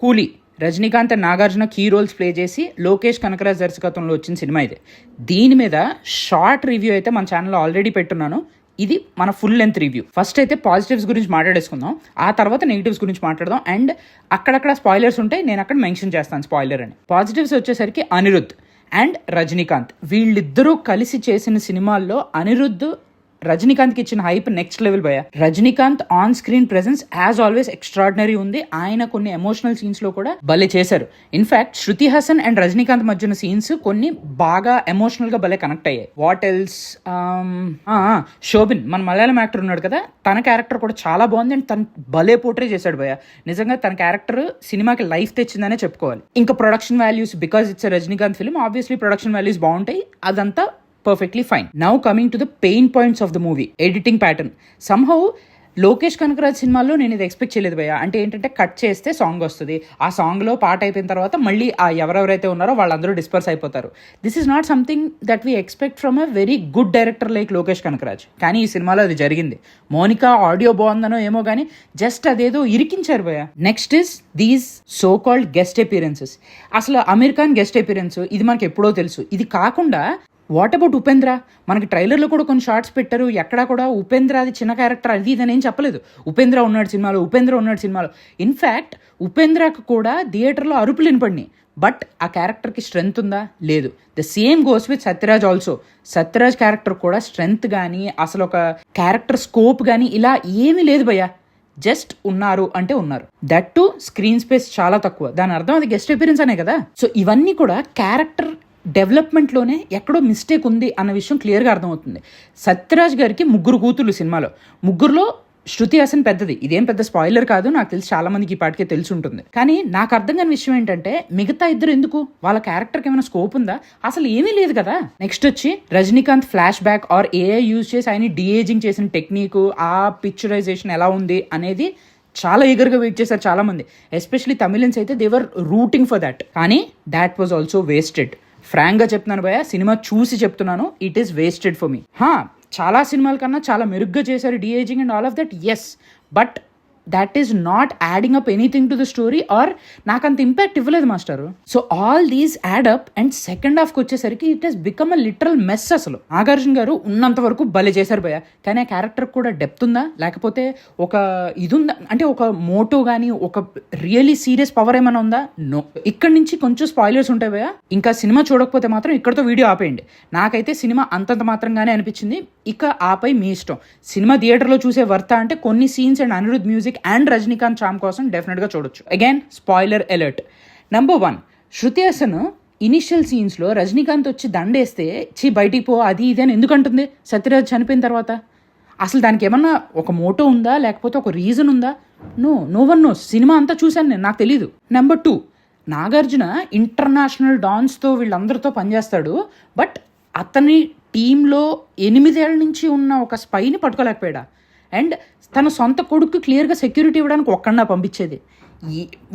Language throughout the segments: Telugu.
కూలీ Rajinikanth and Nagarjuna key roles play చేసి లోకేష్ కనకరాజ్ దర్శకత్వంలో వచ్చిన సినిమా ఇది. దీని మీద షార్ట్ రివ్యూ అయితే మన ఛానల్లో ఆల్రెడీ పెట్టున్నాను. ఇది మన ఫుల్ లెంత్ రివ్యూ. ఫస్ట్ అయితే పాజిటివ్స్ గురించి మాట్లాడేసుకుందాం, ఆ తర్వాత నెగిటివ్స్ గురించి మాట్లాడదాం. అండ్ అక్కడక్కడ స్పాయిలర్స్ ఉంటాయి, నేను అక్కడ మెన్షన్ చేస్తాను స్పాయిలర్ అని. పాజిటివ్స్ వచ్చేసరికి అనిరుద్ధ్ అండ్ రజనీకాంత్ వీళ్ళిద్దరూ కలిసి చేసిన సినిమాల్లో అనిరుద్ధ్ రజనీకాంత్కి ఇచ్చిన హైప్ నెక్స్ట్ లెవెల్ భయ. Rajinikanth on screen presence as always extraordinary ఉంది. ఆయన కొన్ని ఎమోషనల్ సీన్స్ లో కూడా భలే చేశారు. ఇన్ఫాక్ట్ శృతి హాసన్ అండ్ రజనీకాంత్ మధ్యన సీన్స్ కొన్ని బాగా ఎమోషనల్ గా భలే కనెక్ట్ అయ్యాయి. వాట్ ఎల్స్, శోభిన్ మన మలయాళం యాక్టర్ ఉన్నాడు కదా, తన క్యారెక్టర్ కూడా చాలా బాగుంది అండ్ తను భలే పోర్ట్రే చేశాడు భయ. నిజంగా తన క్యారెక్టర్ సినిమాకి లైఫ్ తెచ్చిందనే చెప్పుకోవాలి. ఇంకా production values, because it's Rajinikanth film, obviously production values బాగుంటాయి, అదంతా perfectly fine. Now coming to the pain points of the movie, editing pattern. Somehow Lokesh Kanagaraj సినిమాల్లో నేను ఇది ఎక్స్పెక్ట్ చేయలేదు భయ్య. అంటే ఏంటంటే కట్ చేస్తే సాంగ్ వస్తుంది, ఆ సాంగ్లో పాట అయిపోయిన తర్వాత మళ్ళీ ఆ ఎవరెవరైతే ఉన్నారో వాళ్ళందరూ డిస్పర్స్ అయిపోతారు. This is not something that we expect from a very good director like Lokesh Kanagaraj. కానీ ఈ సినిమాలో అది జరిగింది. మోనికా ఆడియో బాగుందనో ఏమో కానీ జస్ట్ అదేదో ఇరికించారు భయ్య. Next is these so called guest appearances. అసలు అమీర్ ఖాన్ గెస్ట్ అపీరెన్స్ ఇది మనకి ఎప్పుడో తెలుసు. ఇది కాకుండా వాట్ అబౌట్ ఉపేంద్ర? మనకి ట్రైలర్లో కూడా కొన్ని షార్ట్స్ పెట్టారు, ఎక్కడా కూడా ఉపేంద్ర అది చిన్న క్యారెక్టర్ అది ఇదని ఏం చెప్పలేదు. ఉపేంద్ర ఉన్నాడు సినిమాలో. ఇన్ఫ్యాక్ట్ ఉపేంద్రకు కూడా థియేటర్లో అరుపులు వినపడినాయి. బట్ ఆ క్యారెక్టర్కి స్ట్రెంగ్త్ ఉందా? లేదు. The same goes with Sathyaraj also. Sathyaraj character కూడా స్ట్రెంగ్త్ కానీ అసలు ఒక క్యారెక్టర్ స్కోప్ కానీ ఇలా ఏమీ లేదు భయ్య. జస్ట్ ఉన్నారు అంటే ఉన్నారు. దట్ టు స్క్రీన్ స్పేస్ చాలా తక్కువ. దాని అర్థం అది గెస్ట్ అపీరెన్స్ అనే కదా. సో ఇవన్నీ కూడా క్యారెక్టర్ డెవలప్మెంట్లోనే ఎక్కడో మిస్టేక్ ఉంది అన్న విషయం క్లియర్గా అర్థమవుతుంది. సత్యరాజ్ గారికి 3 కూతుర్లు సినిమాలో, 3లో శృతి హాసన్ పెద్దది. ఇదేం పెద్ద స్పాయిలర్ కాదు, నాకు తెలిసి చాలా మందికి ఈ పాటికే తెలిసి ఉంటుంది. కానీ నాకు అర్థం కాని విషయం ఏంటంటే మిగతా ఇద్దరు ఎందుకు? వాళ్ళ క్యారెక్టర్కి ఏమైనా స్కోప్ ఉందా? అసలు ఏమీ లేదు కదా. నెక్స్ట్ వచ్చి Rajinikanth flash back or AI use చేసి ఆయన డిఏజింగ్ చేసిన టెక్నిక్, ఆ పిక్చరైజేషన్ ఎలా ఉంది అనేది చాలా ఈగర్గా వెయిట్ చేశారు చాలా మంది. ఎస్పెషలీ తమిళన్స్ అయితే they were rooting for that. కానీ దాట్ వాజ్ ఆల్సో వేస్టెడ్. ఫ్రాంక్గా చెప్తున్నాను భయ్య, సినిమా చూసి చెప్తున్నాను, it is wasted for me. చాలా సినిమాల కన్నా చాలా మెరుగ్గా చేశారు deaging and all of that, yes. But that is not adding up anything to the story or నాకు అంత ఇంపాక్ట్ ఇవ్వలేదు master. So all these add up and second హాఫ్కి వచ్చేసరికి it has become a literal mess. అసలు నాగార్జున గారు ఉన్నంత వరకు భలే చేశారు భయ్య, కానీ ఆ క్యారెక్టర్ కూడా డెప్త్ ఉందా, లేకపోతే ఒక ఇది ఉందా, అంటే ఒక మోటో కానీ ఒక రియలీ సీరియస్ పవర్ ఏమైనా ఉందా? నో. ఇక్కడ నుంచి కొంచెం స్పాయిలర్స్ ఉంటాయి భయ్య. ఇంకా సినిమా చూడకపోతే మాత్రం ఇక్కడతో వీడియో ఆపేయండి. నాకైతే సినిమా అంతంత మాత్రంగానే అనిపించింది. ఇక ఆపై మీ ఇష్టం. సినిమా థియేటర్లో చూసే వర్త అంటే కొన్ని scenes and Anirudh music and Rajinikanth charm కోసం డెఫినెట్గా చూడొచ్చు. Again spoiler alert. Number 1, Shruti Haasan initial సీన్స్లో రజనీకాంత్ వచ్చి దండేస్తే బయటికి పో అది ఇది అని ఎందుకంటుంది సత్యరాజ్ చనిపోయిన తర్వాత? అసలు దానికి ఏమన్నా ఒక మోటో ఉందా, లేకపోతే ఒక రీజన్ ఉందా? No one knows. సినిమా అంతా చూశాను నేను, నాకు తెలీదు. నెంబర్ 2, నాగార్జున ఇంటర్నేషనల్ డాన్స్తో వీళ్ళందరితో పనిచేస్తాడు, బట్ అతని టీంలో 8 ఏళ్ల నుంచి ఉన్న ఒక స్పైని పట్టుకోలేకపోయాడా? అండ్ తన సొంత కొడుకు క్లియర్గా సెక్యూరిటీ ఇవ్వడానికి ఒక్కడన్నా పంపించేది.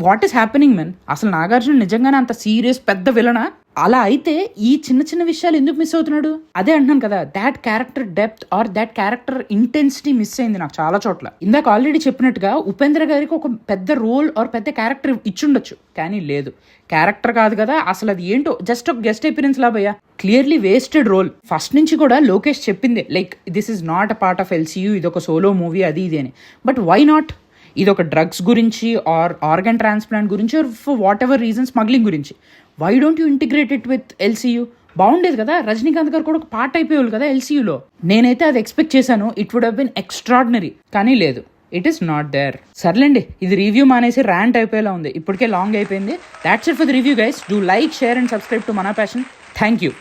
What is happening men? అసలు నాగార్జున నిజంగానే అంత సీరియస్ పెద్ద విలనా? అలా అయితే ఈ చిన్న చిన్న విషయాలు ఎందుకు మిస్ అవుతున్నాడు? అదే అంటున్నాను కదా, that character depth or that character intensity miss అయింది నాకు చాలా చోట్ల. ఇందాక ఆల్రెడీ చెప్పినట్టుగా ఉపేంద్ర గారికి ఒక పెద్ద రోల్ ఆర్ పెద్ద క్యారెక్టర్ ఇచ్చుండొచ్చు, కానీ లేదు. క్యారెక్టర్ కాదు కదా, అసలు అది ఏంటో జస్ట్ ఒక గెస్ట్ అపీరెన్స్ లాభయ్యా. Clearly wasted role. ఫస్ట్ నుంచి కూడా లోకేష్ చెప్పింది like this is not a part of LCU, ఇది ఒక సోలో మూవీ అది ఇది అని. But why not? ఇది ఒక డ్రగ్స్ గురించి ఆర్ ఆర్గన్ ట్రాన్స్ప్లాంట్ గురించి or for whatever reason smuggling గురించి. Why don't you integrate it with LCU? బాగుండేది కదా. రజనీకాంత్ గారు కూడా ఒక పార్ట్ అయిపోయేవాళ్ళు కదా ఎల్సీయూలో. నేనైతే అది ఎక్స్పెక్ట్ చేశాను, it would have been extraordinary. కానీ లేదు, ఇట్ ఈస్ నాట్ దేర్. సర్లేండి, ఇది రివ్యూ మానేసి ర్యాంట్ అయిపోయేలా ఉంది. ఇప్పటికే లాంగ్ అయిపోయింది. That's it for the review guys. Do like, share and subscribe to మన ప్యాషన్. Thank you.